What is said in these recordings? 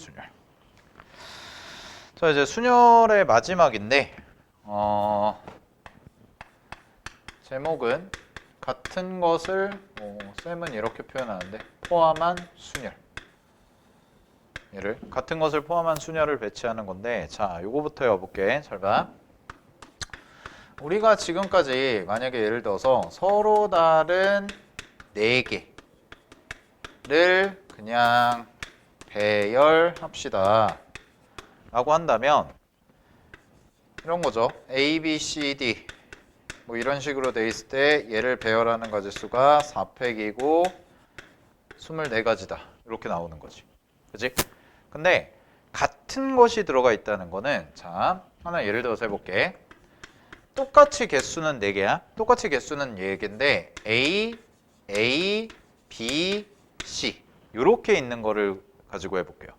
순열. 자, 이제 순열의 마지막인데 제목은 같은 것을 쌤은 이렇게 표현하는데 포함한 순열. 얘를 같은 것을 포함한 순열을 배치하는 건데, 자, 요거부터 해볼게. 잘 봐. 우리가 지금까지 만약에 예를 들어서 서로 다른 4개를 그냥 배열합시다 라고 한다면 이런 거죠. A, B, C, D 뭐 이런 식으로 돼 있을 때 얘를 배열하는 가지수가 4팩이고 24가지다 이렇게 나오는 거지. 그치? 근데 같은 것이 들어가 있다는 거는, 자, 하나 예를 들어서 해볼게. 똑같이 개수는 4개야. 똑같이 개수는 4개인데 A, A, B, C 이렇게 있는 거를 가지고 해볼게요.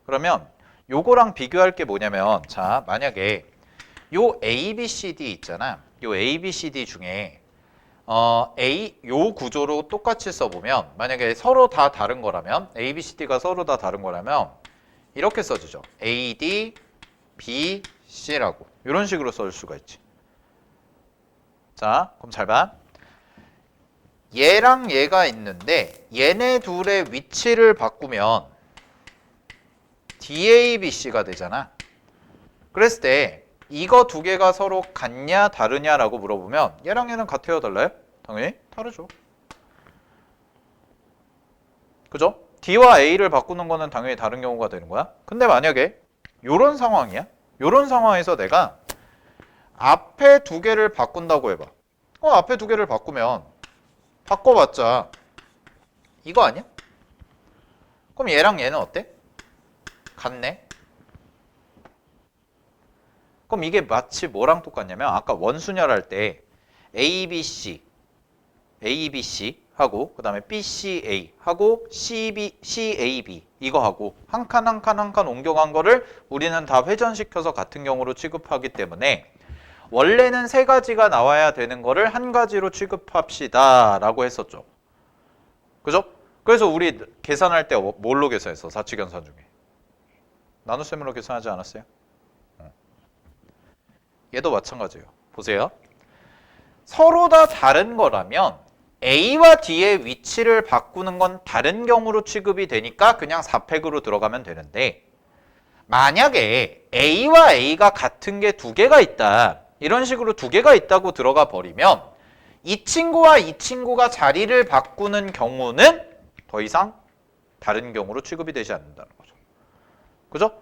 그러면 요거랑 비교할 게 뭐냐면, 자, 만약에 요 A, B, C, D 있잖아. 요 A, B, C, D 중에 요 구조로 똑같이 써보면, 만약에 서로 다 다른 거라면, A, B, C, D가 서로 다 다른 거라면 이렇게 써주죠. A, D, B, C라고 이런 식으로 쓸 수가 있지. 자, 그럼 잘 봐. 얘랑 얘가 있는데 얘네 둘의 위치를 바꾸면 DABC가 되잖아. 그랬을 때 이거 두 개가 서로 같냐 다르냐라고 물어보면 얘랑 얘는 같아요 달라요? 당연히 다르죠. 그죠? D와 A를 바꾸는 거는 당연히 다른 경우가 되는 거야. 근데 만약에 요런 상황이야. 요런 상황에서 내가 앞에 두 개를 바꾼다고 해봐. 앞에 두 개를 바꾸면 바꿔봤자 이거 아니야? 그럼 얘랑 얘는 어때? 같네? 그럼 이게 마치 뭐랑 똑같냐면 아까 원순열 할 때 ABC 하고 그 다음에 BCA 하고 CAB 이거 하고 한 칸 한 칸 한 칸 옮겨간 거를 우리는 다 회전시켜서 같은 경우로 취급하기 때문에 원래는 3가지가 나와야 되는 거를 한 가지로 취급합시다 라고 했었죠. 그죠? 그래서 우리 계산할 때 뭘로 계산했어? 사칙연산 중에 나눗셈으로 계산하지 않았어요? 얘도 마찬가지예요. 보세요. 서로 다 다른 거라면 A와 D의 위치를 바꾸는 건 다른 경우로 취급이 되니까 그냥 4팩으로 들어가면 되는데, 만약에 A와 A가 같은 게 2개가 있다, 이런 식으로 2개가 있다고 들어가 버리면 이 친구와 이 친구가 자리를 바꾸는 경우는 더 이상 다른 경우로 취급이 되지 않는다는 거죠. 그죠?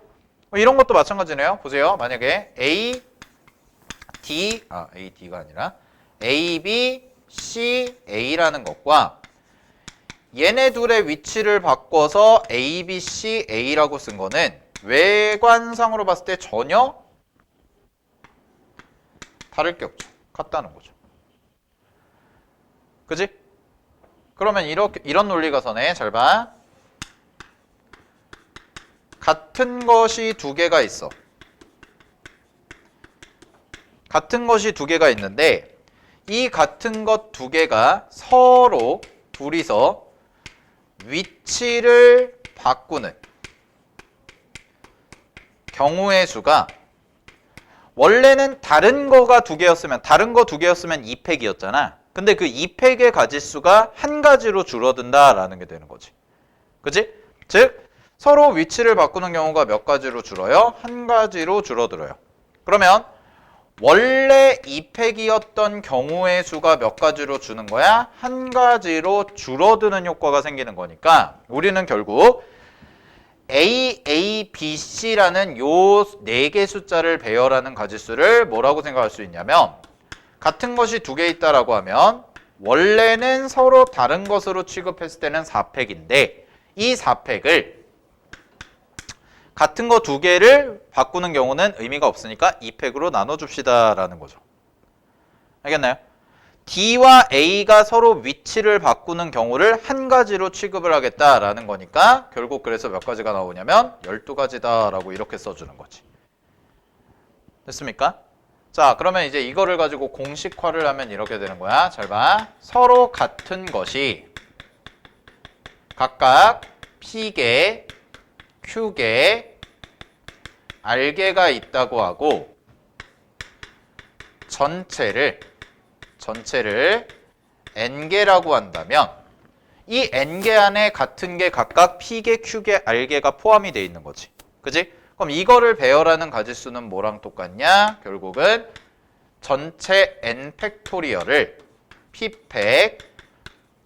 이런 것도 마찬가지네요. 보세요. 만약에 AD가 아니라 AB, C, A라는 것과 얘네 둘의 위치를 바꿔서 A, B, C, A라고 쓴 거는 외관상으로 봤을 때 전혀 다를 게 없죠. 같다는 거죠. 그지? 그러면 이런 논리가 서네. 잘 봐. 같은 것이 2개가 있어. 같은 것이 2개가 있는데 이 같은 것 2개가 서로 둘이서 위치를 바꾸는 경우의 수가, 원래는 다른 거가 2개였으면, 다른 거 2개였으면 2팩이었잖아. 근데 그 2팩의 가지수가 한 가지로 줄어든다라는 게 되는 거지. 그치? 즉 서로 위치를 바꾸는 경우가 몇 가지로 줄어요? 한 가지로 줄어들어요. 그러면 원래 2팩이었던 경우의 수가 몇 가지로 주는 거야? 한 가지로 줄어드는 효과가 생기는 거니까 우리는 결국 A, A, B, C라는 요 4개 숫자를 배열하는 가지수를 뭐라고 생각할 수 있냐면, 같은 것이 2개 있다라고 하면 원래는 서로 다른 것으로 취급했을 때는 4팩인데 이 4팩을 같은 거 2개를 바꾸는 경우는 의미가 없으니까 2팩으로 나눠줍시다 라는 거죠. 알겠나요? D와 A가 서로 위치를 바꾸는 경우를 한 가지로 취급을 하겠다라는 거니까 결국 그래서 몇 가지가 나오냐면 12가지다 라고 이렇게 써주는 거지. 됐습니까? 자, 그러면 이제 이거를 가지고 공식화를 하면 이렇게 되는 거야. 잘 봐. 서로 같은 것이 각각 P개, Q개 R개가 있다고 하고 전체를 N개라고 한다면 이 N개 안에 같은 게 각각 P개, Q개, R개가 포함이 되어 있는 거지. 그지? 그럼 이거를 배열하는 가지수는 뭐랑 똑같냐? 결국은 전체 N 팩토리얼을 P팩,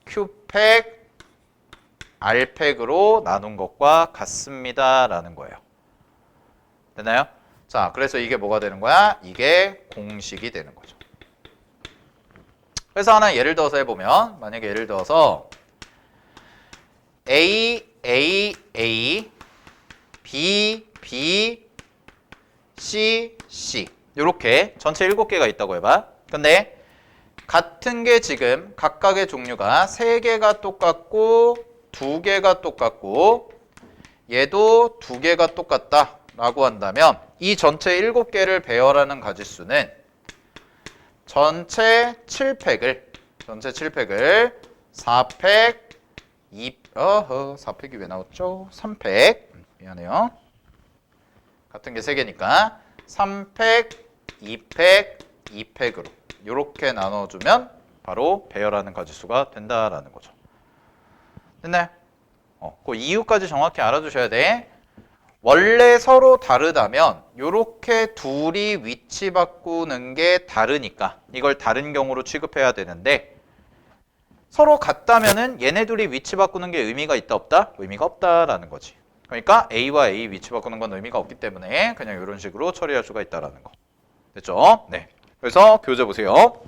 Q팩, R팩으로 나눈 것과 같습니다. 라는 거예요. 됐나요? 자, 그래서 이게 뭐가 되는 거야? 이게 공식이 되는 거죠. 그래서 하나 예를 들어서 해보면, 만약에 예를 들어서 A, A, A, B, B, C, C 이렇게 전체 7개가 있다고 해봐. 근데 같은 게 지금 각각의 종류가 3개가 똑같고 2개가 똑같고 얘도 2개가 똑같다 라고 한다면 이 전체 7개를 배열하는 가지수는 전체 7팩을 4팩 4팩이 왜 나왔죠? 3팩 미안해요. 같은 게 3개니까 3팩, 2팩, 2팩으로 이렇게 나눠주면 바로 배열하는 가지수가 된다라는 거죠. 됐나요? 그 이유까지 정확히 알아두셔야 돼. 원래 서로 다르다면 이렇게 둘이 위치 바꾸는 게 다르니까 이걸 다른 경우로 취급해야 되는데 서로 같다면은 얘네 둘이 위치 바꾸는 게 의미가 있다 없다? 의미가 없다라는 거지. 그러니까 A와 A 위치 바꾸는 건 의미가 없기 때문에 그냥 이런 식으로 처리할 수가 있다라는 거. 됐죠? 네. 그래서 교재 보세요.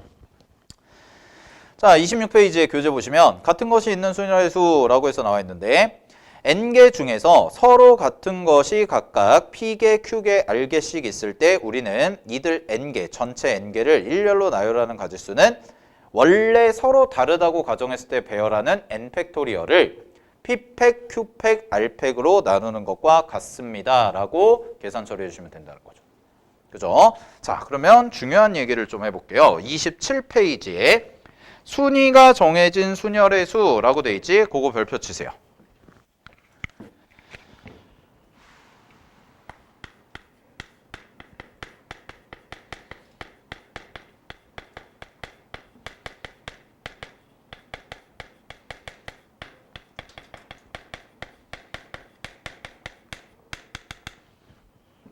자, 26페이지에 교재 보시면 같은 것이 있는 순열의 수라고 해서 나와 있는데 N개 중에서 서로 같은 것이 각각 P개, Q개, R개씩 있을 때 우리는 이들 N개, 전체 N개를 일렬로 나열하는 가지수는 원래 서로 다르다고 가정했을 때 배열하는 N 팩토리얼을 P팩, Q팩, R팩으로 나누는 것과 같습니다. 라고 계산 처리해 주시면 된다는 거죠. 그죠? 자, 그러면 중요한 얘기를 좀 해볼게요. 27페이지에 순위가 정해진 순열의 수라고 돼 있지? 그거 별표 치세요.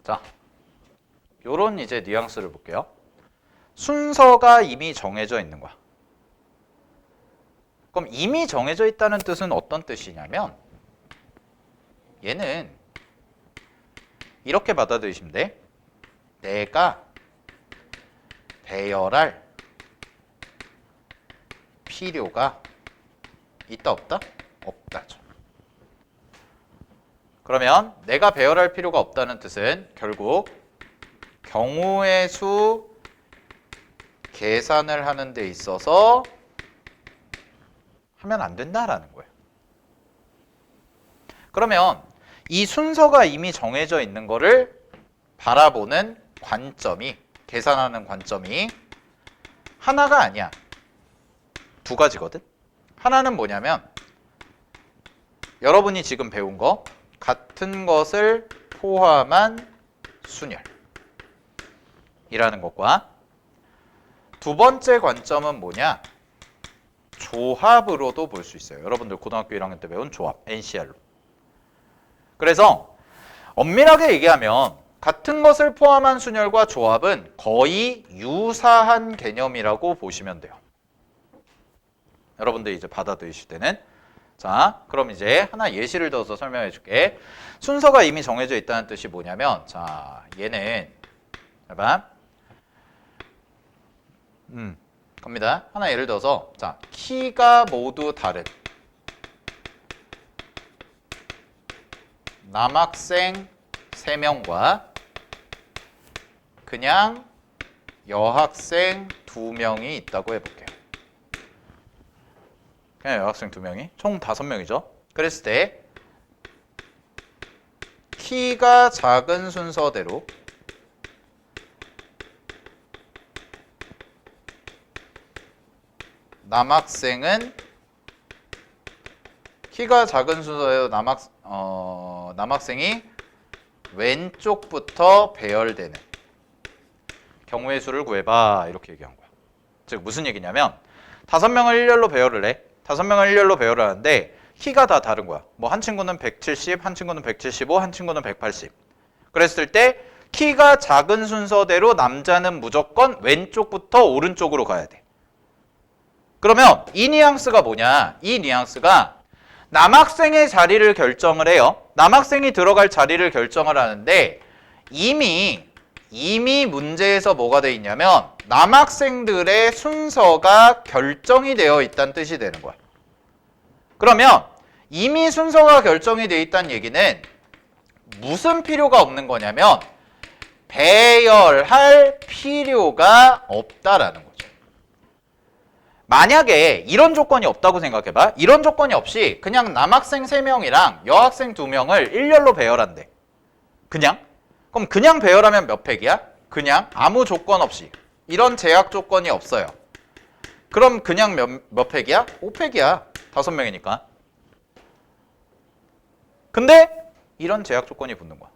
자, 요런 이제 뉘앙스를 볼게요. 순서가 이미 정해져 있는 거야. 그럼 이미 정해져 있다는 뜻은 어떤 뜻이냐면 얘는 이렇게 받아들이시면 돼. 내가 배열할 필요가 있다 없다? 없다죠. 그러면 내가 배열할 필요가 없다는 뜻은 결국 경우의 수 계산을 하는 데 있어서 하면 안 된다라는 거예요. 그러면 이 순서가 이미 정해져 있는 거를 바라보는 관점이, 계산하는 관점이 하나가 아니야. 2가지거든. 하나는 뭐냐면 여러분이 지금 배운 거 같은 것을 포함한 순열이라는 것과 두 번째 관점은 뭐냐? 조합으로도 볼 수 있어요. 여러분들 고등학교 1학년 때 배운 조합, NCR로. 그래서 엄밀하게 얘기하면 같은 것을 포함한 순열과 조합은 거의 유사한 개념이라고 보시면 돼요. 여러분들 이제 받아들이실 때는 자, 그럼 이제 하나 예시를 들어서 설명해 줄게. 순서가 이미 정해져 있다는 뜻이 뭐냐면 자, 얘는 봐봐. 갑니다. 하나 예를 들어서 자, 키가 모두 다른 남학생 3명과 그냥 여학생 2명이 있다고 해볼게요. 그냥 여학생 2명이 총 5명이죠. 그랬을 때 키가 작은 순서대로 남학생은 키가 작은 순서대로 남학생이 왼쪽부터 배열되는 경우의 수를 구해봐. 이렇게 얘기한 거야. 즉 무슨 얘기냐면 5명을 일렬로 배열을 해. 5명을 일렬로 배열을 하는데 키가 다 다른 거야. 뭐 한 친구는 170, 한 친구는 175, 한 친구는 180. 그랬을 때 키가 작은 순서대로 남자는 무조건 왼쪽부터 오른쪽으로 가야 돼. 그러면 이 뉘앙스가 뭐냐? 이 뉘앙스가 남학생의 자리를 결정을 해요. 남학생이 들어갈 자리를 결정을 하는데 이미 문제에서 뭐가 돼 있냐면 남학생들의 순서가 결정이 되어 있다는 뜻이 되는 거야. 그러면 이미 순서가 결정이 되어 있다는 얘기는 무슨 필요가 없는 거냐면 배열할 필요가 없다라는 거죠. 만약에 이런 조건이 없다고 생각해봐. 이런 조건이 없이 그냥 남학생 3명이랑 여학생 2명을 일렬로 배열한대. 그냥? 그럼 그냥 배열하면 몇 팩이야? 그냥 아무 조건 없이. 이런 제약 조건이 없어요. 그럼 그냥 몇 팩이야? 5팩이야. 5명이니까. 근데 이런 제약 조건이 붙는 거야.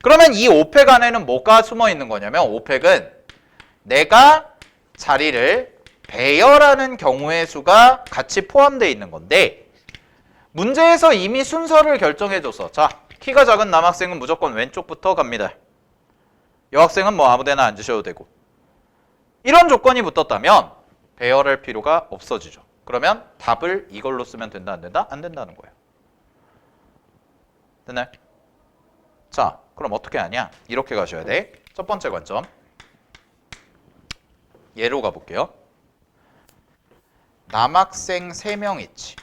그러면 이 5팩 안에는 뭐가 숨어 있는 거냐면 5팩은 내가 자리를 배열하는 경우의 수가 같이 포함되어 있는 건데 문제에서 이미 순서를 결정해줘서 자, 키가 작은 남학생은 무조건 왼쪽부터 갑니다. 여학생은 뭐 아무데나 앉으셔도 되고 이런 조건이 붙었다면 배열할 필요가 없어지죠. 그러면 답을 이걸로 쓰면 된다, 안 된다? 안 된다는 거예요. 됐나요? 자, 그럼 어떻게 하냐? 이렇게 가셔야 돼. 첫 번째 관점. 예로 가볼게요. 남학생 3명 있지.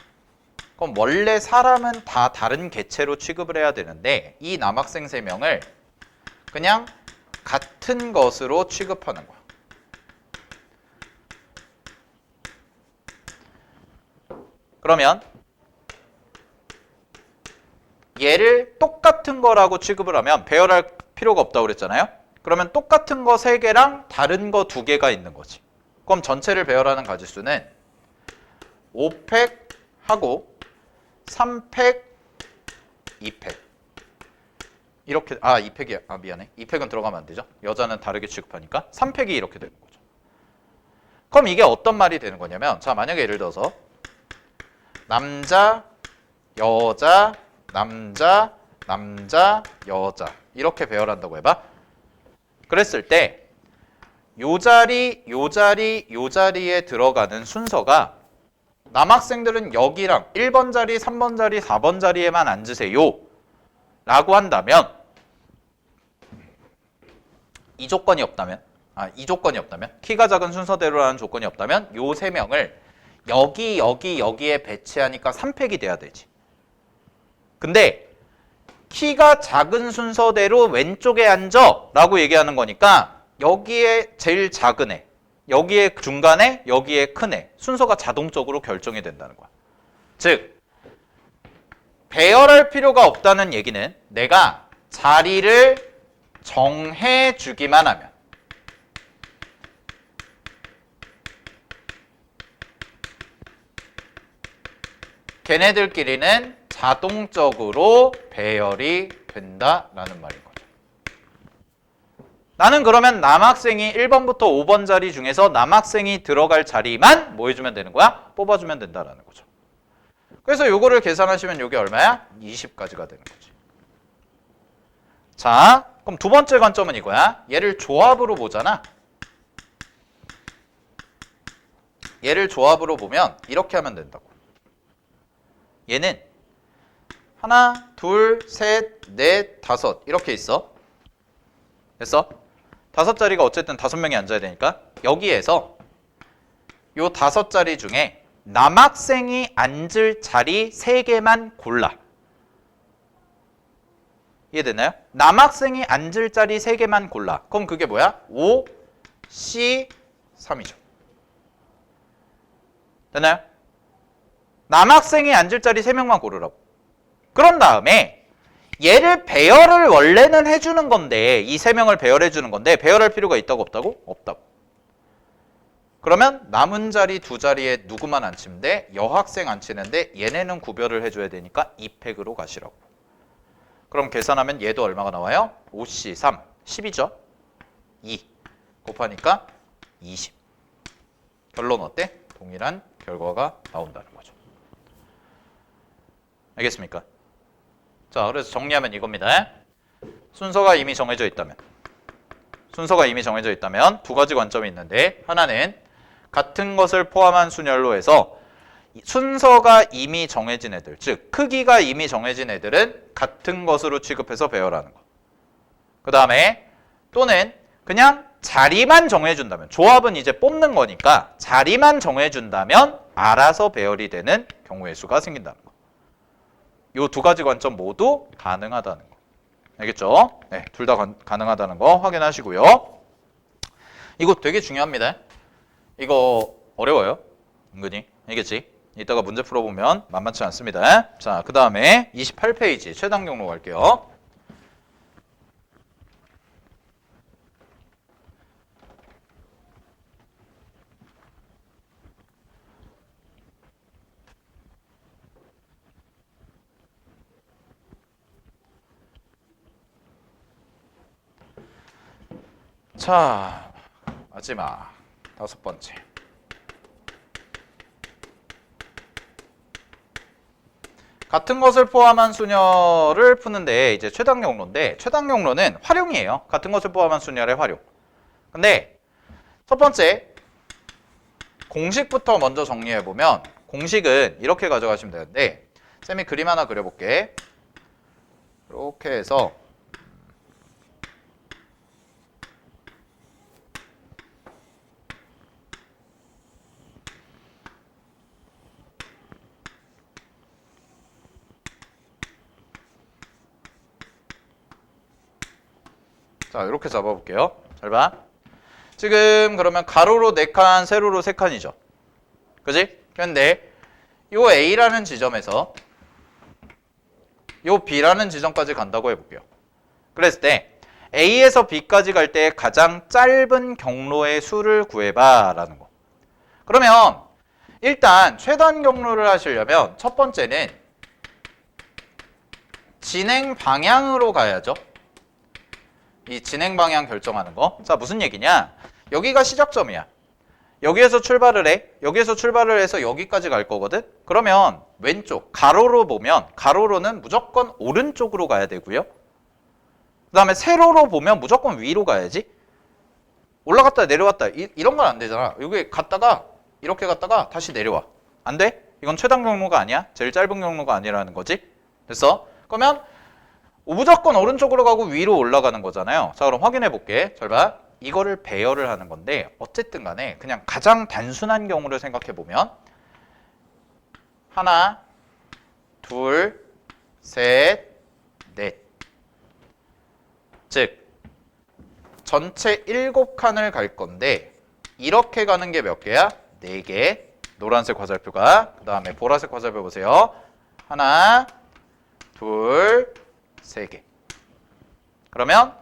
그럼 원래 사람은 다 다른 개체로 취급을 해야 되는데 이 남학생 3명을 그냥 같은 것으로 취급하는 거야. 그러면 얘를 똑같은 거라고 취급을 하면 배열할 필요가 없다고 그랬잖아요. 그러면 똑같은 거 3개랑 다른 거 2개가 있는 거지. 그럼 전체를 배열하는 가지수는 5팩 하고 3팩, 2팩. 이렇게 2팩이야. 미안해. 2팩은 들어가면 안 되죠. 여자는 다르게 취급하니까 3팩이 이렇게 되는 거죠. 그럼 이게 어떤 말이 되는 거냐면 자, 만약에 예를 들어서 남자, 여자, 남자, 남자, 여자 이렇게 배열한다고 해봐. 그랬을 때 요 자리, 요 자리, 요 자리에 들어가는 순서가 남학생들은 여기랑 1번 자리, 3번 자리, 4번 자리에만 앉으세요 라고 한다면 이 조건이 없다면 키가 작은 순서대로라는 조건이 없다면 요 3명을 여기, 여기, 여기에 배치하니까 3팩이 돼야 되지. 근데 키가 작은 순서대로 왼쪽에 앉아 라고 얘기하는 거니까 여기에 제일 작은 애, 여기에 중간에, 여기에 큰 애 순서가 자동적으로 결정이 된다는 거야. 즉 배열할 필요가 없다는 얘기는 내가 자리를 정해주기만 하면 걔네들끼리는 자동적으로 배열이 된다라는 말인 거죠. 나는 그러면 남학생이 1번부터 5번 자리 중에서 남학생이 들어갈 자리만 뭐 해주면 되는 거야? 뽑아주면 된다라는 거죠. 그래서 요거를 계산하시면 요게 얼마야? 20까지가 되는 거지. 자, 그럼 두 번째 관점은 이거야. 얘를 조합으로 보잖아. 얘를 조합으로 보면 이렇게 하면 된다고. 얘는 하나, 둘, 셋, 넷, 다섯 이렇게 있어. 됐어? 5자리가 어쨌든 5명이 앉아야 되니까 여기에서 요 5자리 중에 남학생이 앉을 자리 3개만 골라. 이해됐나요? 남학생이 앉을 자리 3개만 골라. 그럼 그게 뭐야? 5, C, 3이죠. 됐나요? 남학생이 앉을 자리 3명만 고르라고. 그런 다음에 얘를 배열을 원래는 해주는 건데 이 3명을 배열해주는 건데 배열할 필요가 있다고 없다고? 없다고. 그러면 남은 자리 2자리에 누구만 앉히면 돼? 여학생 앉히는데 얘네는 구별을 해줘야 되니까 2팩으로 가시라고. 그럼 계산하면 얘도 얼마가 나와요? 5C 3, 10이죠? 2 곱하니까 20. 결론 어때? 동일한 결과가 나온다는 거죠. 알겠습니까? 자, 그래서 정리하면 이겁니다. 순서가 이미 정해져 있다면 두 가지 관점이 있는데, 하나는 같은 것을 포함한 순열로 해서 순서가 이미 정해진 애들, 즉 크기가 이미 정해진 애들은 같은 것으로 취급해서 배열하는 거. 그 다음에 또는 그냥 자리만 정해준다면, 조합은 이제 뽑는 거니까 자리만 정해준다면 알아서 배열이 되는 경우의 수가 생긴다는 거. 이 두 가지 관점 모두 가능하다는 거. 알겠죠? 네, 둘 다 가능하다는 거 확인하시고요. 이거 되게 중요합니다. 이거 어려워요. 은근히. 알겠지? 이따가 문제 풀어보면 만만치 않습니다. 자, 그 다음에 28페이지 최단 경로 갈게요. 자, 마지막 5번째. 같은 것을 포함한 수열을 푸는데 이제 최단 경로인데, 최단 경로는 활용이에요. 같은 것을 포함한 수열의 활용. 근데 첫 번째 공식부터 먼저 정리해 보면, 공식은 이렇게 가져가시면 되는데, 쌤이 그림 하나 그려볼게. 이렇게 해서 자, 이렇게 잡아볼게요. 잘 봐. 지금 그러면 가로로 4칸, 세로로 3칸이죠. 그지? 그런데 요 A라는 지점에서 요 B라는 지점까지 간다고 해볼게요. 그랬을 때 A에서 B까지 갈 때 가장 짧은 경로의 수를 구해봐 라는 거. 그러면 일단 최단 경로를 하시려면 첫 번째는 진행 방향으로 가야죠. 이 진행 방향 결정하는 거. 자, 무슨 얘기냐? 여기가 시작점이야. 여기에서 출발을 해. 여기에서 출발을 해서 여기까지 갈 거거든. 그러면 왼쪽 가로로 보면, 가로로는 무조건 오른쪽으로 가야 되고요. 그 다음에 세로로 보면 무조건 위로 가야지. 올라갔다 내려갔다 이런 건 안 되잖아. 여기 갔다가 이렇게 갔다가 다시 내려와. 안 돼? 이건 최단 경로가 아니야. 제일 짧은 경로가 아니라는 거지. 됐어? 그러면 무조건 오른쪽으로 가고 위로 올라가는 거잖아요. 자, 그럼 확인해 볼게. 잘 봐. 이거를 배열을 하는 건데, 어쨌든 간에 그냥 가장 단순한 경우를 생각해 보면 하나, 둘, 셋, 넷. 즉 전체 7칸을 갈 건데 이렇게 가는 게 몇 개야? 4개. 노란색 화살표가. 그 다음에 보라색 화살표 보세요. 하나, 둘, 3개. 그러면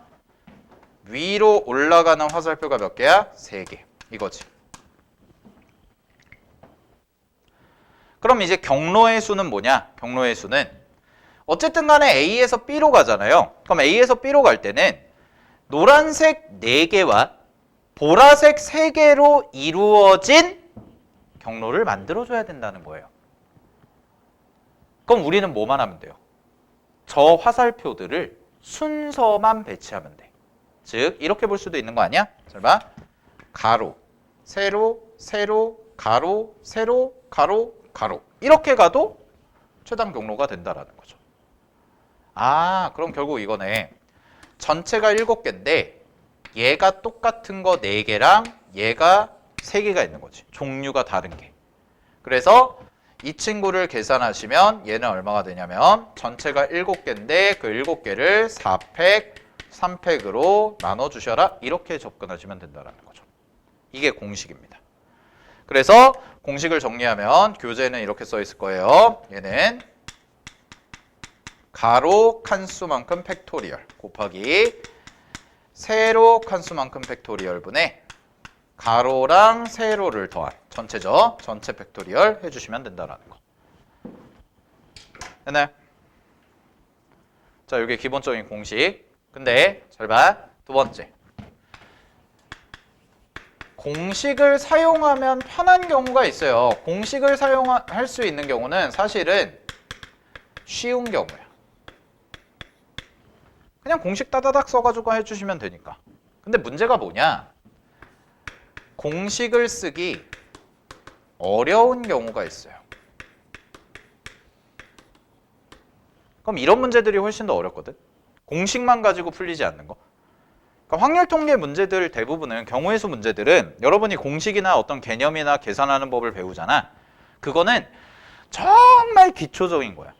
위로 올라가는 화살표가 몇 개야? 3개. 이거지. 그럼 이제 경로의 수는 뭐냐? 경로의 수는 어쨌든 간에 A에서 B로 가잖아요. 그럼 A에서 B로 갈 때는 노란색 4개와 보라색 3개로 이루어진 경로를 만들어줘야 된다는 거예요. 그럼 우리는 뭐만 하면 돼요? 저 화살표들을 순서만 배치하면 돼. 즉 이렇게 볼 수도 있는 거 아니야? 잘 봐. 가로, 세로, 세로, 가로, 세로, 가로, 가로. 이렇게 가도 최단 경로가 된다라는 거죠. 아, 그럼 결국 이거네. 전체가 7개인데 얘가 똑같은 거 4개랑 얘가 3개가 있는 거지. 종류가 다른 게. 그래서 이 친구를 계산하시면 얘는 얼마가 되냐면 전체가 7개인데 그 7개를 4팩, 3팩으로 나눠주셔라. 이렇게 접근하시면 된다는 거죠. 이게 공식입니다. 그래서 공식을 정리하면 교재는 이렇게 써 있을 거예요. 얘는 가로 칸수만큼 팩토리얼 곱하기 세로 칸수만큼 팩토리얼 분의 가로랑 세로를 더한 전체죠. 전체 팩토리얼 해주시면 된다는 거. 됐나요? 자, 이게 기본적인 공식. 근데 잘 봐. 두 번째. 공식을 사용하면 편한 경우가 있어요. 공식을 사용할 수 있는 경우는 사실은 쉬운 경우야. 그냥 공식 따다닥 써가지고 해주시면 되니까. 근데 문제가 뭐냐? 공식을 쓰기 어려운 경우가 있어요. 그럼 이런 문제들이 훨씬 더 어렵거든. 공식만 가지고 풀리지 않는 거. 그러니까 확률 통계 문제들 대부분은 경우의 수 문제들은 여러분이 공식이나 어떤 개념이나 계산하는 법을 배우잖아. 그거는 정말 기초적인 거야.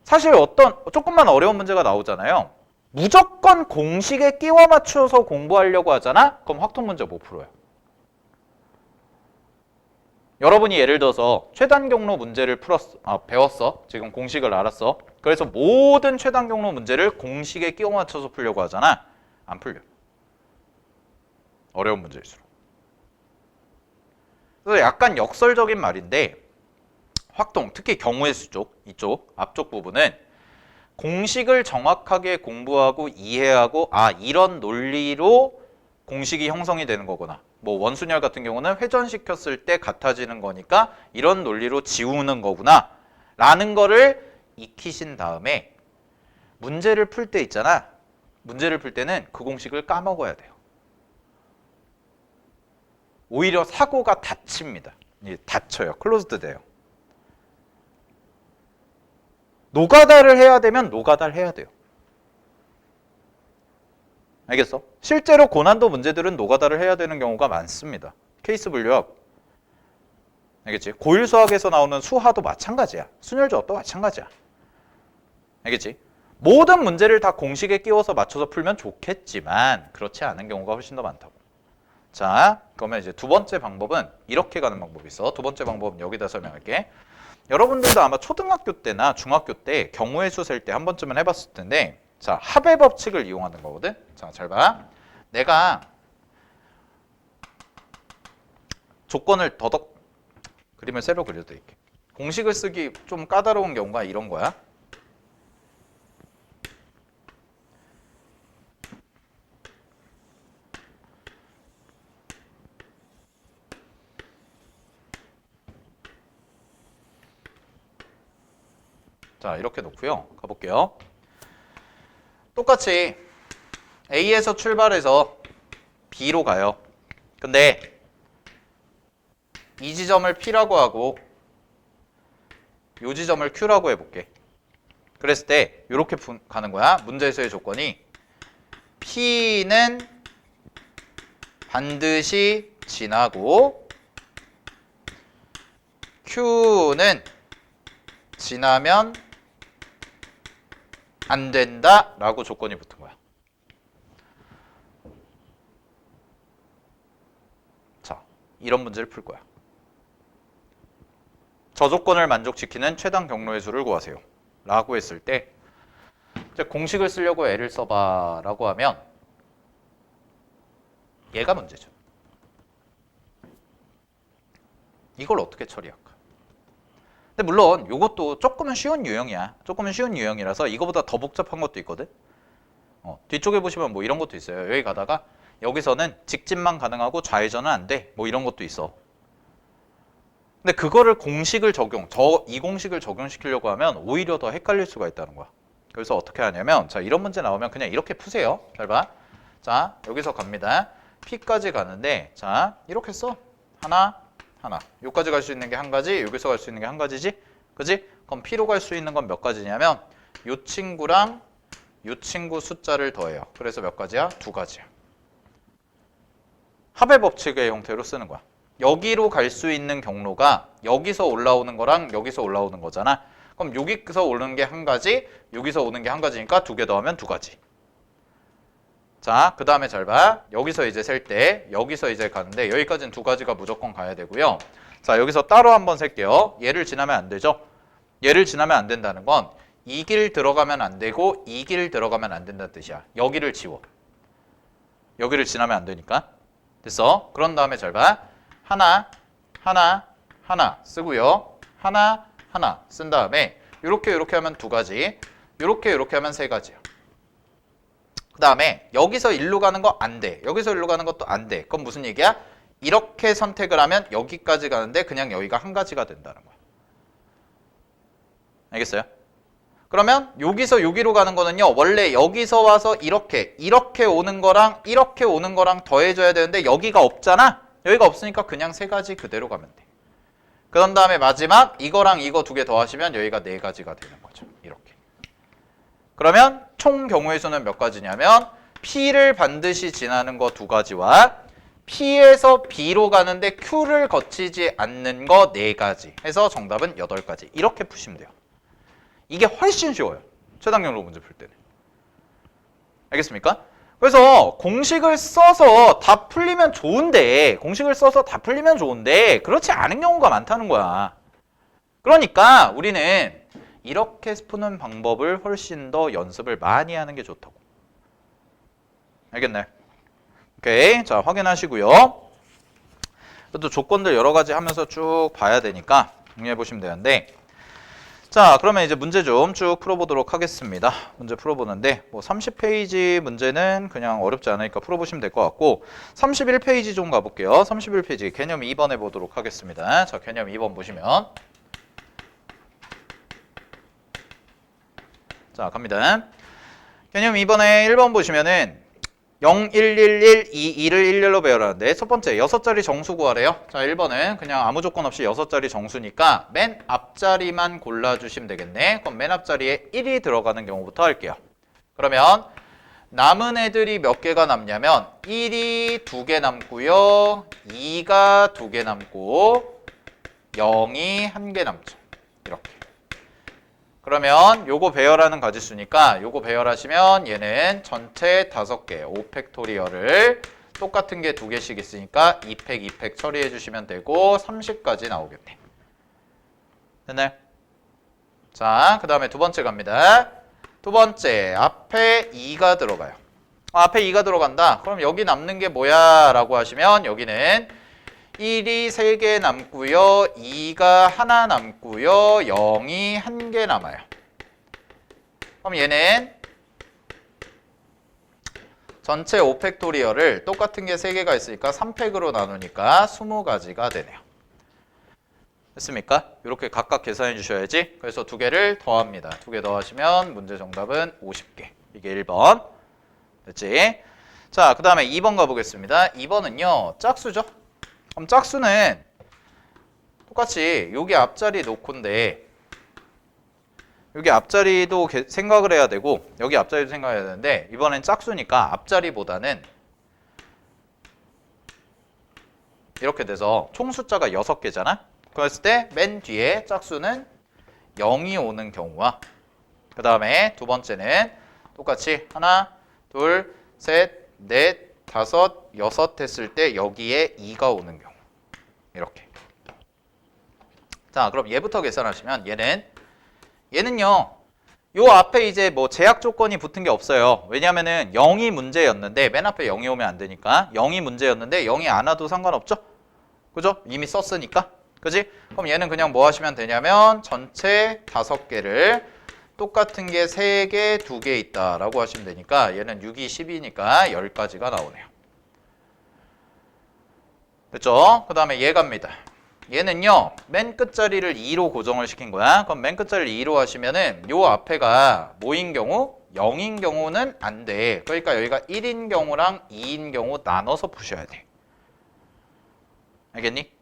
사실 어떤 조금만 어려운 문제가 나오잖아요. 무조건 공식에 끼워 맞춰서 공부하려고 하잖아. 그럼 확통 문제 못 풀어요. 여러분이 예를 들어서 최단 경로 문제를 배웠어. 지금 공식을 알았어. 그래서 모든 최단 경로 문제를 공식에 끼워 맞춰서 풀려고 하잖아. 안 풀려. 어려운 문제일수록. 그래서 약간 역설적인 말인데 확통, 특히 경우의 수 쪽, 이쪽, 앞쪽 부분은 공식을 정확하게 공부하고 이해하고 이런 논리로 공식이 형성이 되는 거구나. 뭐 원순열 같은 경우는 회전시켰을 때 같아지는 거니까 이런 논리로 지우는 거구나 라는 거를 익히신 다음에 문제를 풀 때 있잖아. 문제를 풀 때는 그 공식을 까먹어야 돼요. 오히려 사고가 닫힙니다. 닫혀요. 클로즈드 돼요. 노가다를 해야 되면 노가다를 해야 돼요. 알겠어? 실제로 고난도 문제들은 노가다를 해야 되는 경우가 많습니다. 케이스 분류학. 알겠지? 고1 수학에서 나오는 수하도 마찬가지야. 순열조합도 마찬가지야. 알겠지? 모든 문제를 다 공식에 끼워서 맞춰서 풀면 좋겠지만 그렇지 않은 경우가 훨씬 더 많다고. 자, 그러면 이제 두 번째 방법은 이렇게 가는 방법이 있어. 두 번째 방법은 여기다 설명할게. 여러분들도 아마 초등학교 때나 중학교 때 경우의 수 셀 때 한 번쯤은 해봤을 텐데 자, 합의 법칙을 이용하는 거거든. 자, 잘 봐. 내가 조건을 더덕 그림을 새로 그려드릴게. 공식을 쓰기 좀 까다로운 경우가 이런 거야. 자, 이렇게 놓고요. 가볼게요. 똑같이 A에서 출발해서 B로 가요. 근데 이 지점을 P라고 하고 이 지점을 Q라고 해볼게. 그랬을 때 이렇게 가는 거야. 문제에서의 조건이 P는 반드시 지나고 Q는 지나면 안 된다 라고 조건이 붙은 거야. 자, 이런 문제를 풀 거야. 저 조건을 만족시키는 최단 경로의 수를 구하세요 라고 했을 때 이제 공식을 쓰려고 애를 써봐 라고 하면 얘가 문제죠. 이걸 어떻게 처리할까? 근데 물론 이것도 조금은 쉬운 유형이야. 조금은 쉬운 유형이라서 이거보다 더 복잡한 것도 있거든. 뒤쪽에 보시면 뭐 이런 것도 있어요. 여기 가다가 여기서는 직진만 가능하고 좌회전은 안 돼. 뭐 이런 것도 있어. 근데 그거를 공식을 이 공식을 적용시키려고 하면 오히려 더 헷갈릴 수가 있다는 거야. 그래서 어떻게 하냐면 자, 이런 문제 나오면 그냥 이렇게 푸세요. 잘 봐. 자, 여기서 갑니다. P까지 가는데 자, 이렇게 써. 하나. 여기까지 갈 수 있는 게 한 가지, 여기서 갈 수 있는 게 한 가지지? 그지? 그럼 P로 갈 수 있는 건 몇 가지냐면 이 친구랑 이 친구 숫자를 더해요. 그래서 몇 가지야? 두 가지야. 합의 법칙의 형태로 쓰는 거야. 여기로 갈 수 있는 경로가 여기서 올라오는 거랑 여기서 올라오는 거잖아. 그럼 여기서 오는 게 한 가지, 여기서 오는 게 한 가지니까 두 개 더하면 두 가지. 자, 그 다음에 잘 봐. 여기서 이제 셀 때 여기서 이제 가는데 여기까지는 두 가지가 무조건 가야 되고요. 자, 여기서 따로 한번 셀게요. 얘를 지나면 안 되죠. 얘를 지나면 안 된다는 건 이 길 들어가면 안 되고 이 길 들어가면 안 된다는 뜻이야. 여기를 지워. 여기를 지나면 안 되니까. 됐어? 그런 다음에 잘 봐. 하나 쓰고요. 하나 쓴 다음에 이렇게 하면 두 가지. 요렇게 하면 세 가지야. 그 다음에 여기서 일로 가는 거 안 돼. 여기서 일로 가는 것도 안 돼. 그건 무슨 얘기야? 이렇게 선택을 하면 여기까지 가는데 그냥 여기가 한 가지가 된다는 거야. 알겠어요? 그러면 여기서 여기로 가는 거는요. 원래 여기서 와서 이렇게 오는 거랑 이렇게 오는 거랑 더해줘야 되는데 여기가 없잖아. 여기가 없으니까 그냥 세 가지 그대로 가면 돼. 그런 다음에 마지막 이거랑 이거 두 개 더하시면 여기가 네 가지가 되는 거죠. 이렇게. 그러면 총 경우의 수는 몇 가지냐면 P를 반드시 지나는 거 두 가지와 P에서 B로 가는데 Q를 거치지 않는 거 네 가지 해서 정답은 8가지. 이렇게 푸시면 돼요. 이게 훨씬 쉬워요. 최단경로 문제 풀 때는. 알겠습니까? 그래서 공식을 써서 다 풀리면 좋은데 그렇지 않은 경우가 많다는 거야. 그러니까 우리는 이렇게 푸는 방법을 훨씬 더 연습을 많이 하는 게 좋다고. 알겠나요? 오케이. 자, 확인하시고요. 또 조건들 여러 가지 하면서 쭉 봐야 되니까 정리해 보시면 되는데, 자, 그러면 이제 문제 좀 쭉 풀어보도록 하겠습니다. 문제 풀어보는데 뭐 30페이지 문제는 그냥 어렵지 않으니까 풀어보시면 될 것 같고 31페이지 좀 가볼게요. 31페이지 개념 2번 해보도록 하겠습니다. 자, 개념 2번 보시면 자, 갑니다. 개념 2번에 1번 보시면은 0, 1, 1, 1, 2, 2를 일렬로 배열하는데 첫 번째 6자리 정수 구하래요. 자, 1번은 그냥 아무 조건 없이 6자리 정수니까 맨 앞자리만 골라주시면 되겠네. 그럼 맨 앞자리에 1이 들어가는 경우부터 할게요. 그러면 남은 애들이 몇 개가 남냐면 1이 2개 남고요. 2가 2개 남고 0이 1개 남죠. 이렇게. 그러면 요거 배열하는 가지수니까 요거 배열하시면 얘는 전체 5개 5팩토리얼을 똑같은 게 2개씩 있으니까 2팩 2팩 처리해 주시면 되고 30까지 나오겠네. 됐나요? 자, 그 다음에 두 번째 갑니다. 두 번째 앞에 2가 들어가요. 앞에 2가 들어간다. 그럼 여기 남는 게 뭐야? 라고 하시면 여기는 1이 3개 남고요. 2가 하나 남고요. 0이 1개 남아요. 그럼 얘는 전체 5팩토리얼을 똑같은 게 3개가 있으니까 3팩으로 나누니까 20가지가 되네요. 됐습니까? 이렇게 각각 계산해 주셔야지. 그래서 2개를 더합니다. 2개 더하시면 문제 정답은 50개. 이게 1번. 됐지? 자, 그 다음에 2번 가보겠습니다. 2번은요. 짝수죠? 그럼 짝수는 똑같이 여기 앞자리 놓고인데 여기 앞자리도 생각을 해야 되고 여기 앞자리도 생각해야 되는데 이번엔 짝수니까 앞자리보다는 이렇게 돼서 총 숫자가 6개잖아? 그랬을 때 맨 뒤에 짝수는 0이 오는 경우와 그 다음에 두 번째는 똑같이 하나, 둘, 셋, 넷, 다섯, 여섯 했을 때 여기에 2가 오는 경우. 이렇게. 자, 그럼 얘부터 계산하시면 얘는요. 요 앞에 이제 뭐 제약 조건이 붙은 게 없어요. 왜냐면은 0이 문제였는데 맨 앞에 0이 오면 안 되니까 0이 문제였는데 0이 안 와도 상관없죠? 그죠? 이미 썼으니까. 그지? 그럼 얘는 그냥 뭐 하시면 되냐면 전체 5개를 똑같은 게 3개, 2개 있다라고 하시면 되니까 얘는 6이 10이니까 10가지가 나오네요. 됐죠? 그 다음에 얘 갑니다. 얘는요. 맨 끝자리를 2로 고정을 시킨 거야. 그럼 맨 끝자리를 2로 하시면은 요 앞에가 뭐인 경우? 0인 경우는 안 돼. 그러니까 여기가 1인 경우랑 2인 경우 나눠서 푸셔야 돼. 알겠니?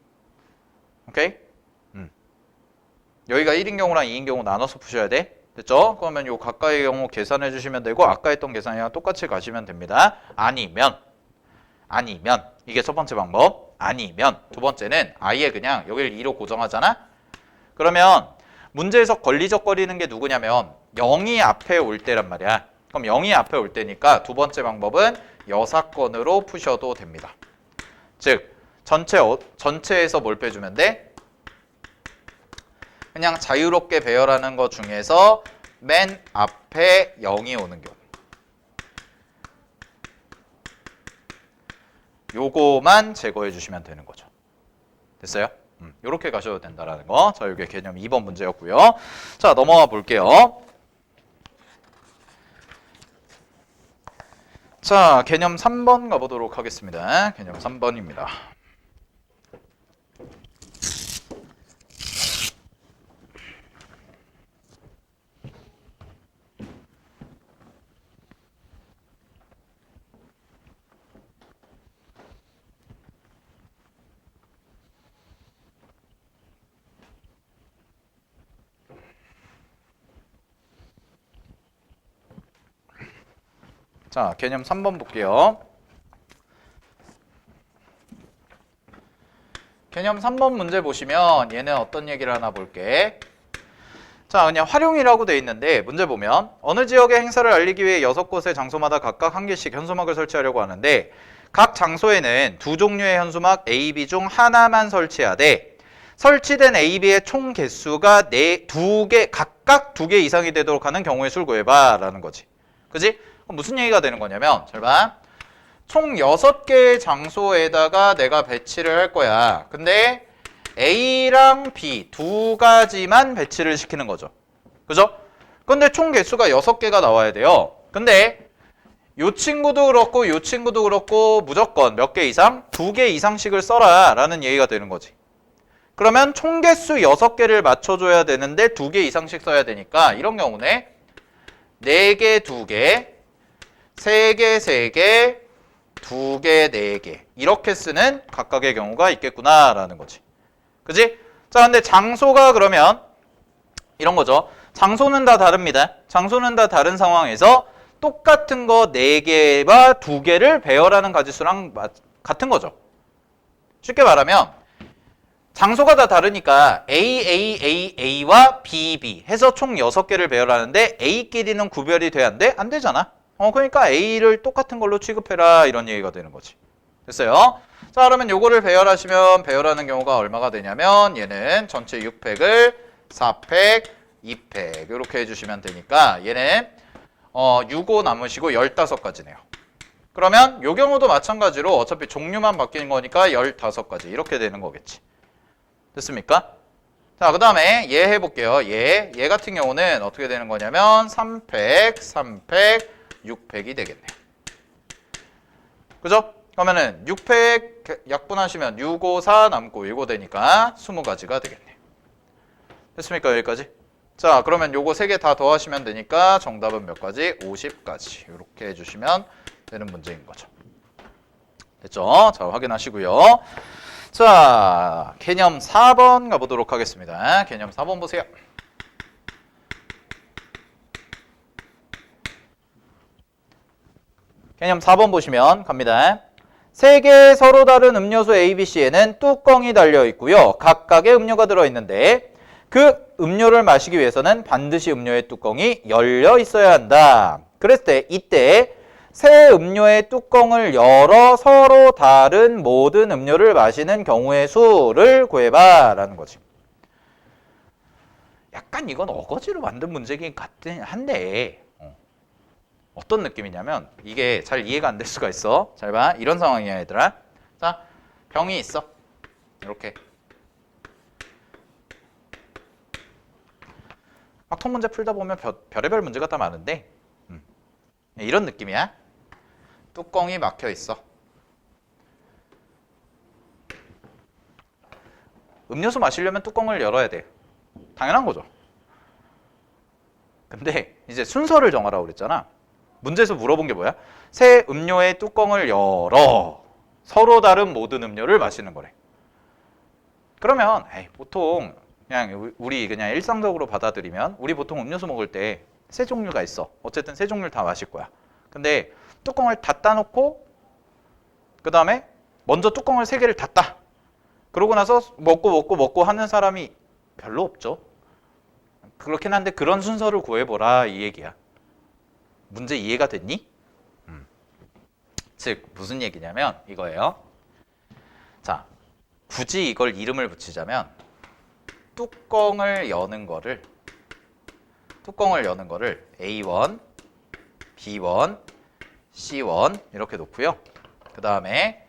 오케이? 여기가 1인 경우랑 2인 경우 나눠서 푸셔야 돼. 됐죠? 그러면 요 가까이의 경우 계산해 주시면 되고 아까 했던 계산이랑 똑같이 가시면 됩니다. 아니면 이게 첫 번째 방법. 아니면 두 번째는 아예 그냥 여기를 2로 고정하잖아? 그러면 문제에서 걸리적거리는 게 누구냐면 0이 앞에 올 때란 말이야. 그럼 0이 앞에 올 때니까 두 번째 방법은 여사건으로 푸셔도 됩니다. 즉 전체에서 뭘 빼주면 돼? 그냥 자유롭게 배열하는 것 중에서 맨 앞에 0이 오는 경우. 요거만 제거해 주시면 되는 거죠. 됐어요? 요렇게 가셔도 된다라는 거. 자, 이게 개념 2번 문제였고요. 자, 넘어가 볼게요. 자, 개념 3번 가보도록 하겠습니다. 개념 3번입니다. 자, 개념 3번 볼게요. 개념 3번 문제 보시면 얘는 어떤 얘기를 하나 볼게. 자, 그냥 활용이라고 돼 있는데 문제 보면 어느 지역의 행사를 알리기 위해 6곳의 장소마다 각각 한 개씩 현수막을 설치하려고 하는데 각 장소에는 두 종류의 현수막 A, B 중 하나만 설치하되 설치된 A, B의 총 개수가 각각 2개 이상이 되도록 하는 경우의 수를 구해봐 라는 거지. 그지? 그럼 무슨 얘기가 되는 거냐면 잘 봐. 총 6개의 장소에다가 내가 배치를 할 거야. 근데 A랑 B 두 가지만 배치를 시키는 거죠. 그죠? 근데 총 개수가 6개가 나와야 돼요. 근데 요 친구도 그렇고 요 친구도 그렇고 무조건 몇 개 이상? 2개 이상씩을 써라 라는 얘기가 되는 거지. 그러면 총 개수 6개를 맞춰줘야 되는데 2개 이상씩 써야 되니까 이런 경우는 4개, 2개, 3개, 3개, 2개, 4개 이렇게 쓰는 각각의 경우가 있겠구나 라는 거지. 그지? 자, 근데 장소가 그러면 이런 거죠. 장소는 다 다릅니다. 장소는 다 다른 상황에서 똑같은 거 4개와 2개를 배열하는 가지수랑 같은 거죠. 쉽게 말하면 장소가 다 다르니까 A와 B 해서 총 6개를 배열하는데 A끼리는 구별이 돼야 안 돼? 안 되잖아. 그러니까 A를 똑같은 걸로 취급해라 이런 얘기가 되는 거지. 됐어요? 자, 그러면 요거를 배열하시면 배열하는 경우가 얼마가 되냐면 얘는 전체 6팩을 4팩, 2팩 이렇게 해주시면 되니까 얘는 6호 남으시고 15가지네요. 그러면 요 경우도 마찬가지로 어차피 종류만 바뀌는 거니까 15가지 이렇게 되는 거겠지. 됐습니까? 자, 그 다음에 얘 해볼게요. 얘 같은 경우는 어떻게 되는 거냐면 3팩, 3팩, 6팩이 되겠네요. 그죠? 그러면은 6팩 약분하시면 6, 5, 4 남고 이거 되니까 20가지가 되겠네요. 됐습니까? 여기까지? 자, 그러면 요거 3개 다 더하시면 되니까 정답은 몇 가지? 50가지. 이렇게 해주시면 되는 문제인 거죠. 됐죠? 자, 확인하시고요. 자, 개념 4번 가보도록 하겠습니다. 개념 4번 보세요. 개념 4번 보시면 갑니다. 3개의 서로 다른 음료수 A, B, C에는 뚜껑이 달려 있고요. 각각의 음료가 들어있는데 그 음료를 마시기 위해서는 반드시 음료의 뚜껑이 열려 있어야 한다. 그랬을 때 이때 새 음료의 뚜껑을 열어 서로 다른 모든 음료를 마시는 경우의 수를 구해봐 라는 거지. 약간 이건 어거지로 만든 문제긴 같긴 한데 어떤 느낌이냐면 이게 잘 이해가 안 될 수가 있어. 잘 봐. 이런 상황이야 얘들아. 자, 병이 있어. 이렇게. 확통 문제 풀다 보면 별의별 문제가 다 많은데 이런 느낌이야. 뚜껑이 막혀 있어. 음료수 마시려면 뚜껑을 열어야 돼. 당연한 거죠. 근데 이제 순서를 정하라고 그랬잖아. 문제에서 물어본 게 뭐야? 새 음료의 뚜껑을 열어 서로 다른 모든 음료를 마시는 거래. 그러면 보통 그냥 우리 그냥 일상적으로 받아들이면 우리 보통 음료수 먹을 때 세 종류가 있어. 어쨌든 세 종류를 다 마실 거야. 근데 뚜껑을 닫다 놓고 그 다음에 먼저 뚜껑을 3개를 닫다. 그러고 나서 먹고 하는 사람이 별로 없죠. 그렇긴 한데 그런 순서를 구해보라 이 얘기야. 문제 이해가 됐니? 즉 무슨 얘기냐면 이거예요. 자, 굳이 이걸 이름을 붙이자면 뚜껑을 여는 거를 A1, B1, C1 이렇게 놓고요. 그 다음에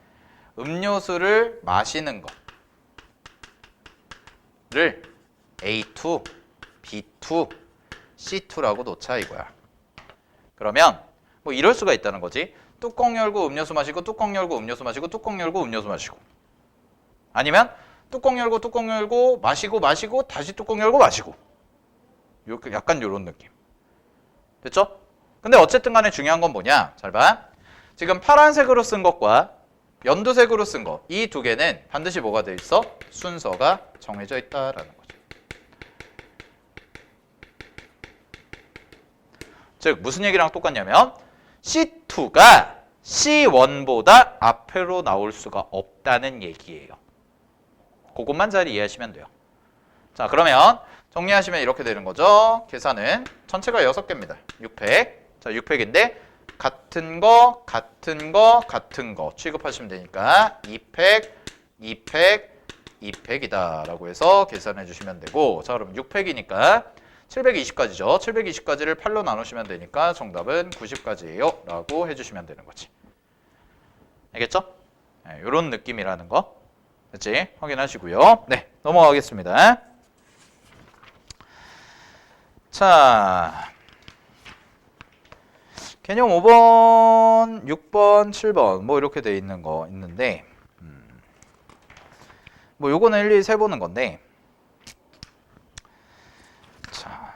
음료수를 마시는 거를 A2, B2, C2라고 놓자 이거야. 그러면 뭐 이럴 수가 있다는 거지. 뚜껑 열고 음료수 마시고 뚜껑 열고 음료수 마시고 뚜껑 열고 음료수 마시고. 아니면 뚜껑 열고 마시고 다시 뚜껑 열고 마시고. 약간 요런 느낌. 됐죠? 근데 어쨌든 간에 중요한 건 뭐냐? 잘 봐. 지금 파란색으로 쓴 것과 연두색으로 쓴 거, 이 두 개는 반드시 뭐가 돼 있어? 순서가 정해져 있다라는 거죠. 즉 무슨 얘기랑 똑같냐면 C2가 C1보다 앞으로 나올 수가 없다는 얘기예요. 그것만 잘 이해하시면 돼요. 자, 그러면 정리하시면 이렇게 되는 거죠. 계산은 전체가 6개입니다. 6팩. 자, 6팩인데 같은 거 취급하시면 되니까 2팩, 2팩, 2팩이다 라고 해서 계산해 주시면 되고, 자, 그럼 6팩이니까 720까지죠. 720까지를 8로 나누시면 되니까 정답은 90까지예요 라고 해주시면 되는 거지. 알겠죠? 네, 이런 느낌이라는 거. 됐지? 확인하시고요. 네, 넘어가겠습니다. 자, 개념 5번, 6번, 7번 뭐 이렇게 돼 있는 거 있는데 뭐 요거는 일일이 세보는 건데, 자,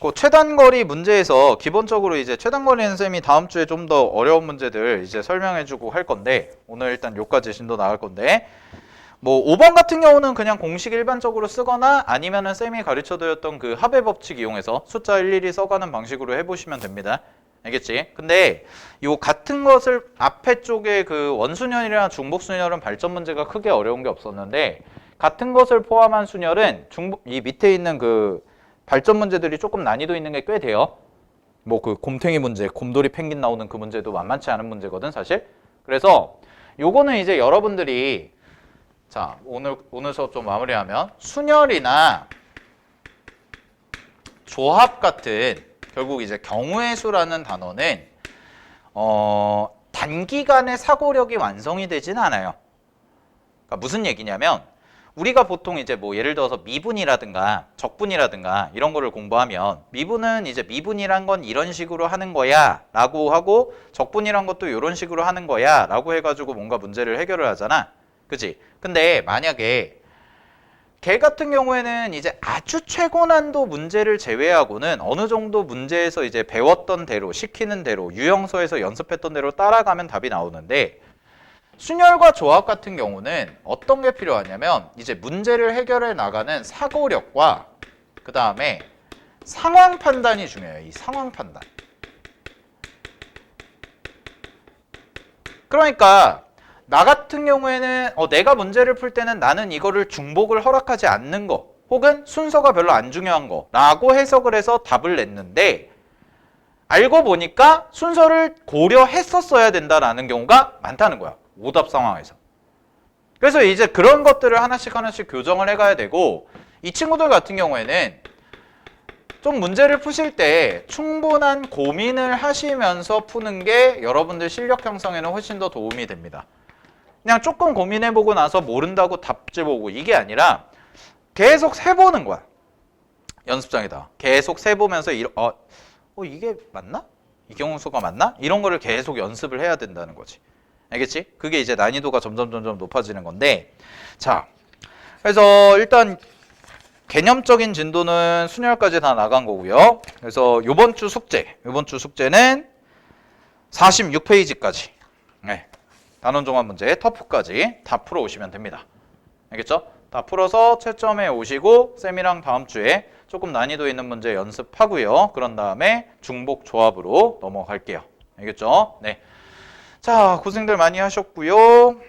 그 최단거리 문제에서 기본적으로 이제 최단거리는 쌤이 다음 주에 좀 더 어려운 문제들 이제 설명해주고 할 건데, 오늘 일단 요까지 진도 나갈 건데, 뭐 5번 같은 경우는 그냥 공식 일반적으로 쓰거나 아니면은 쌤이 가르쳐드렸던 그 합의 법칙 이용해서 숫자 일일이 써가는 방식으로 해보시면 됩니다. 알겠지? 근데 요 같은 것을 앞에 쪽에 그 원순열이랑 중복순열은 발전 문제가 크게 어려운 게 없었는데, 같은 것을 포함한 순열은 이 밑에 있는 그 발전 문제들이 조금 난이도 있는 게 꽤 돼요. 뭐 그 곰탱이 문제, 곰돌이 펭귄 나오는 그 문제도 만만치 않은 문제거든 사실. 그래서 요거는 이제 여러분들이, 자, 오늘 수업 좀 마무리하면 순열이나 조합 같은 결국 이제 경우의 수라는 단어는 단기간에 사고력이 완성이 되진 않아요. 그러니까 무슨 얘기냐면, 우리가 보통 이제 뭐 예를 들어서 미분이라든가 적분이라든가 이런 거를 공부하면, 미분은 이제 미분이란 건 이런 식으로 하는 거야 라고 하고, 적분이란 것도 이런 식으로 하는 거야 라고 해가지고 뭔가 문제를 해결을 하잖아. 그치? 근데 만약에 걔 같은 경우에는 이제 아주 최고난도 문제를 제외하고는 어느 정도 문제에서 이제 배웠던 대로, 시키는 대로, 유형서에서 연습했던 대로 따라가면 답이 나오는데, 순열과 조합 같은 경우는 어떤 게 필요하냐면, 이제 문제를 해결해 나가는 사고력과 그 다음에 상황 판단이 중요해요. 이 상황 판단. 그러니까 나 같은 경우에는 내가 문제를 풀 때는 나는 이거를 중복을 허락하지 않는 거, 혹은 순서가 별로 안 중요한 거 라고 해석을 해서 답을 냈는데, 알고 보니까 순서를 고려했었어야 된다라는 경우가 많다는 거야, 오답 상황에서. 그래서 이제 그런 것들을 하나씩 교정을 해가야 되고, 이 친구들 같은 경우에는 좀 문제를 푸실 때 충분한 고민을 하시면서 푸는 게 여러분들 실력 형성에는 훨씬 더 도움이 됩니다. 그냥 조금 고민해보고 나서 모른다고 답지 보고 이게 아니라 계속 세보는 거야. 연습장에다 계속 세보면서 이게 맞나? 이 경우수가 맞나? 이런 거를 계속 연습을 해야 된다는 거지. 알겠지? 그게 이제 난이도가 점점 높아지는 건데, 자, 그래서 일단 개념적인 진도는 순열까지 다 나간 거고요. 그래서 요번 주 숙제는 46페이지까지 단원 종합 문제 터프까지 다 풀어 오시면 됩니다. 알겠죠? 다 풀어서 채점해 오시고 쌤이랑 다음 주에 조금 난이도 있는 문제 연습하고요. 그런 다음에 중복 조합으로 넘어갈게요. 알겠죠? 네. 자, 고생들 많이 하셨고요.